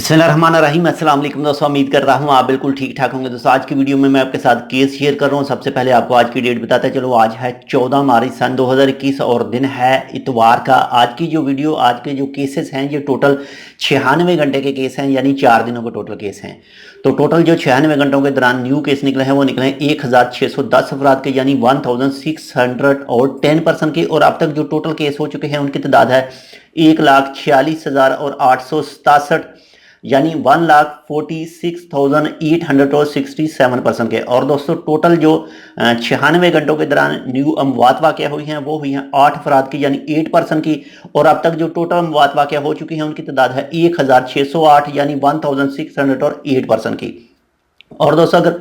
बिस्मिल्लाहिर्रहमानिर्रहीम। अस्सलाम वालेकुम दोस्तों, उम्मीद कर रहा हूँ आप बिल्कुल ठीक ठाक होंगे। दोस्तों आज की वीडियो में मैं आपके साथ केस शेयर कर रहा हूँ। सबसे पहले आपको आज की डेट बताते चलो, आज है 14 मार्च सन 2021 और दिन है इतवार का। आज की जो वीडियो, आज के जो केसेस हैं ये टोटल 96 घंटे के केस हैं, यानी 4 दिनों के टोटल केस हैं। तो टोटल जो 96 घंटों के दौरान न्यू केस निकले हैं वो निकले हैं 1610 अफराद के, यानी 1610% के। और अब तक जो टोटल केस हो चुके हैं उनकी तादाद है 1,46,867, यानी 1,46,867% के। और दोस्तों टोटल जो 96 घंटों के दौरान न्यू अमवात वाक़या हुई हैं वो हुई हैं 8 अफराद की, यानी 8% की। और अब तक जो टोटल अमवात वाक़या हो चुकी हैं उनकी तादाद है 1,608, यानी 1,608% की। और दोस्तों अगर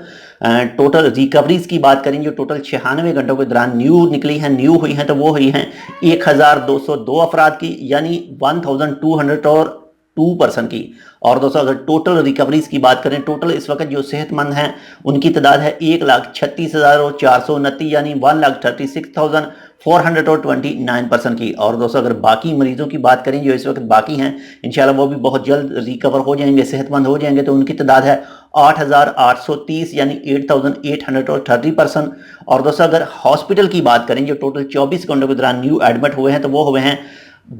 टोटल रिकवरीज की बात करें, जो टोटल 96 घंटों के दौरान न्यू निकली हैं, न्यू हुई हैं, तो वो हुई हैं 1,202 अफराद की, यानी 1,202% की। और दोस्तों अगर टोटल रिकवरीज की बात करें, टोटल इस वक्त जो सेहतमंद हैं उनकी तादाद है 1,36,429, यानी 1,36,429% की। और दोस्तों अगर बाकी मरीजों की बात करें जो इस वक्त बाकी हैं, इंशाल्लाह वो भी बहुत जल्द रिकवर हो जाएंगे, सेहतमंद हो जाएंगे, तो उनकी तादाद है 8,830, यानी 8,830%। और दोस्तों अगर हॉस्पिटल की बात करें, जो टोटल 24 घंटों के दौरान न्यू एडमिट हुए हैं, तो वो हुए हैं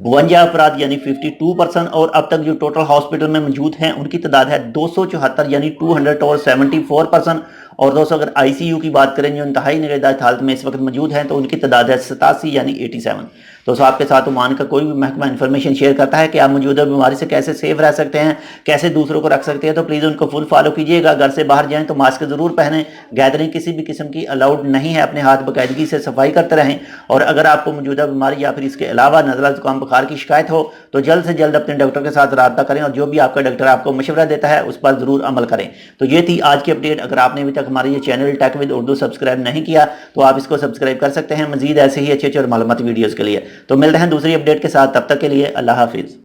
52 अफराद, यानी 52%। और अब तक जो टोटल हॉस्पिटल में मौजूद हैं उनकी तादाद है 274, यानी 274%। और दोस्तों अगर आईसीयू की बात करें, जो इंतहाई निगहदाश्त हालत में इस वक्त मौजूद हैं, तो उनकी तादाद है 87, यानी 87। दोस्तों आपके साथ ओमान का कोई भी महकमा इन्फॉर्मेशन शेयर करता है कि आप मौजूदा बीमारी से कैसे सेफ रह सकते हैं, कैसे दूसरों को रख सकते हैं, तो प्लीज़ उनको फुल फॉलो कीजिएगा। घर से बाहर जाएं तो मास्क ज़रूर पहनें, गैदरिंग किसी भी किस्म की अलाउड नहीं है, अपने हाथ बाकायदगी से सफाई करते रहें। और अगर आपको मौजूदा बीमारी या फिर इसके अलावा नज़ला जुकाम बुखार की शिकायत हो तो जल्द से जल्द अपने डॉक्टर के साथ रब्ता करें, और जो भी आपका डॉक्टर आपको मशवरा देता है उस पर ज़रूर अमल करें। तो ये थी आज की अपडेट। अगर आपने अभी तक हमारे ये channel Tech with Urdu subscribe नहीं किया तो आप इसको सब्सक्राइब कर सकते हैं, मजीद ऐसे ही अच्छे अच्छे और मालूमाती वीडियोज़ के लिए। तो मिलते हैं दूसरी अपडेट के साथ, तब तक के लिए अल्लाह हाफिज़।